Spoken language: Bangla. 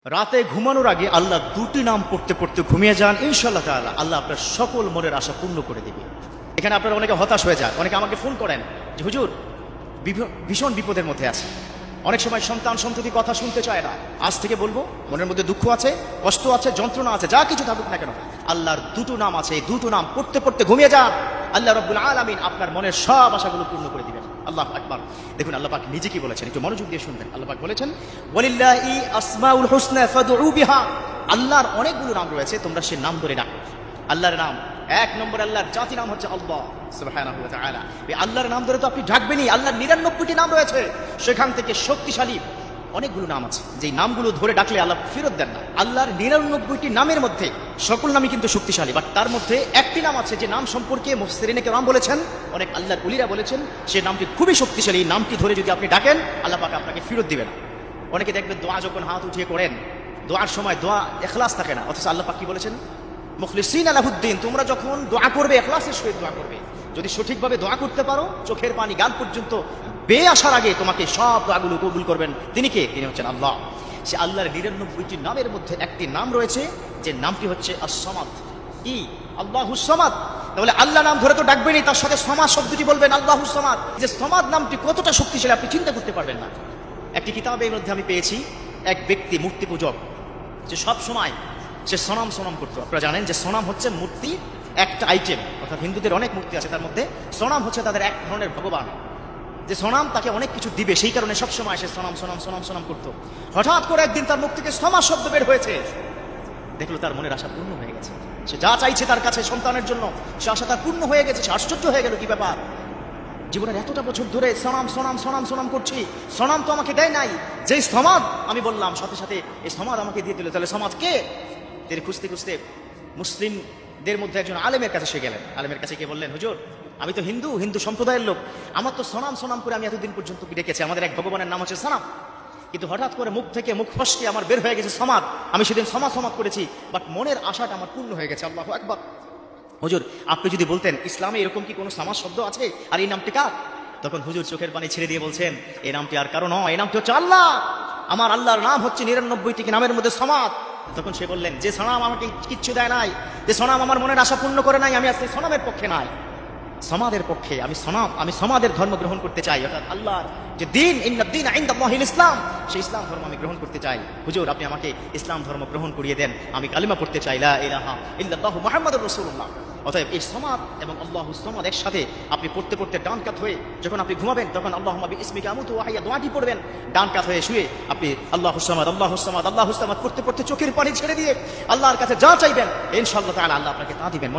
রাতে ঘুমানোর আগে আল্লাহ দুটি নাম পড়তে পড়তে ঘুমিয়ে যান, ইনশাআল্লাহ তাআলা আল্লাহ আপনার সকল মনের আশা পূর্ণ করে দেবে। এখানে আপনারা অনেকে হতাশ হয়ে যান, অনেকে আমাকে ফোন করেন যে হুজুর ভীষণ বিপদের মধ্যে আছে, অনেক সময় সন্তান সন্ততি কথা শুনতে চায় না। আজ থেকে বলবো, মনের মধ্যে দুঃখ আছে, কষ্ট আছে, যন্ত্রণা আছে, যা কিছু থাকুক না কেন, আল্লাহর দুটো নাম আছে, এই দুটো নাম পড়তে পড়তে ঘুমিয়ে যান, আল্লাহ রাব্বুল আলামিন আপনার মনের সব আশাগুলো পূর্ণ করে দিবেন। আল্লাহু আকবার। দেখুন আল্লাহ পাক নিজে কি বলেছেন, একটু মনোযোগ দিয়ে শুনবেন। আল্লাহ পাক বলেছেন, ওয়ালিল্লাহি আসমাউল হুসনা ফাদউ বিহা। আল্লাহর অনেকগুলো নাম রয়েছে, তোমরা সেই নাম ধরে ডাকো। আল্লাহর নাম এক নম্বর, আল্লাহর জাতি নাম হচ্ছে আল্লাহ সুবহানাহু ওয়া তাআলা। এই আল্লাহর নাম ধরে তো আপনি ডাকবেনই। আল্লাহর 99টি নাম রয়েছে, সেখান থেকে শক্তিশালী অনেকগুলো নাম আছে, যেই নামগুলো ধরে ডাকলে আল্লাহ ফেরত দেন না। আল্লাহর 99টি নামের মধ্যে সকল নামই কিন্তু শক্তিশালী, বাট তার মধ্যে একটি নাম আছে যে নাম সম্পর্কে মুফাসসিরিনে কেরাম বলেছেন, অনেক আল্লাহর ওলিরা বলেছেন, সেই নামটি খুবই শক্তিশালী। এই নামটি ধরে যদি আপনি ডাকেন, আল্লাহ পাক আপনাকে ফেরত দিবে না। অনেকে দেখবেন দোয়া যখন হাত উঠিয়ে করেন, দোয়ার সময় দোয়া ইখলাস থাকে না, অথচ আল্লাহ পাক কি বলেছেন, মুখলিসিনা লাহুদ্দিন, তোমরা যখন দোয়া করবে ইখলাসের সহিত দোয়া করবে। যদি সঠিকভাবে দোয়া করতে পারো, চোখের পানি গাল পর্যন্ত বেয়ে আসার আগে তোমাকে সব দোয়াগুলো কবুল করবেন। তিনি কে? তিনি হচ্ছেন আল্লাহ। সে আল্লাহর 99টি নামের মধ্যে একটি নাম রয়েছে, যে নামটি হচ্ছে আস-সামাদ। কি? আল্লাহুস সামাদ। তাহলে আল্লাহ নাম ধরে তো ডাকবেনই, তার সাথে সামাদ শব্দটি বলবেন, আল্লাহুস সামাদ। যে সামাদ নামটি কতটা শক্তিশালী আপনি চিন্তা করতে পারবেন না। একটি কিতাবের মধ্যে আমি পেয়েছি, এক ব্যক্তি মূর্তি পূজক, যে সব সময় সে সনাম করতো। আপনারা জানেন যে সনাম হচ্ছে মূর্তি একটা আইটেম, অর্থাৎ হিন্দুদের অনেক মূর্তি আছে, তার মধ্যে সনাম হচ্ছে তাদের এক ধরনের ভগবান, যে সনাম তাকে অনেক কিছু দিবে, সেই কারণে সবসময় সে সনাম করতো। হঠাৎ করে একদিন তার মুখ থেকে সমাজ শব্দ বের হয়েছে, দেখলো তার মনের আশা পূর্ণ হয়ে গেছে। সে যা চাইছে তার কাছে সন্তানের জন্য, সে আশা তার পূর্ণ হয়ে গেছে। সে আশ্চর্য হয়ে গেল, কি ব্যাপার, জীবনের এতটা বছর ধরে সনাম করছি, সনাম তো আমাকে দেয় নাই, যেই সমাদ আমি বললাম সাথে সাথে এই সমাদ আমাকে দিয়ে দিল। তাহলে সমাদ কে? তিনি খুঁজতে খুঁজতে মুসলিমদের মধ্যে একজন আলেমের কাছে সে গেলেন। আলেমের কাছে গিয়ে বললেন, হুজুর আমি তো হিন্দু সম্প্রদায়ের লোক, আমার তো সনাম করে আমি এতদিন পর্যন্ত ডেকেছি, আমাদের এক ভগবানের নাম হচ্ছে সনাম, কিন্তু হঠাৎ করে মুখ থেকে মুখ ফসকে আমার বের হয়ে গেছে সমাদ। আমি সেদিন সমাদ করেছি, বাট মনের আশাটা আমার পূর্ণ হয়ে গেছে। আল্লাহু আকবার। হুজুর আপনি যদি বলতেন ইসলামে এরকম কি কোনো সমাজ শব্দ আছে, আর এই নামটি কার? তখন হুজুর চোখের পানি ছেড়ে দিয়ে বলছেন, এই নামটি আর কারো নয়, এই নামটি হচ্ছে আল্লাহ। আমার আল্লাহর নাম হচ্ছে 99টি নামের মধ্যে সমাদ। তখন সে বললেন, যে সনাম আমাকে কিচ্ছু দেয় নাই, যে সনাম আমার মনের আশা পূর্ণ করে নাই, আমি আজকে সনামের পক্ষে নাই, সমাদের পক্ষে। আমি সমাদের ধর্ম গ্রহণ করতে চাই, অর্থাৎ আল্লাহর যে দিন, ইন্নাদ-দীন ইনদাল্লাহিল ইসলাম, সেই ইসলাম ধর্ম আমি গ্রহণ করতে চাই। হুজুর আপনি আমাকে ইসলাম ধর্ম গ্রহণ করিয়ে দেন, আমি কালিমা পড়তে চাই, লা ইলাহা ইল্লাল্লাহু মুহাম্মাদুর রাসূলুল্লাহ। অতএব এই সমাদ এবং আল্লাহুস সামাদ একসাথে আপনি পড়তে পড়তে ডান কাত হয়ে যখন আপনি ঘুমাবেন, তখন আল্লাহুম্মা বিইসমিকা আমুতু ওয়া আহইয়া দোয়াটি পড়বেন। ডান কাত হয়ে শুয়ে আপনি আল্লাহুস সামাদ পড়তে পড়তে চোখের পানি ছেড়ে দিয়ে আল্লাহর কাছে যা চাইবেন, ইনশাআল্লাহ তাআলা আল্লাহ আপনাকে তা দিবেন।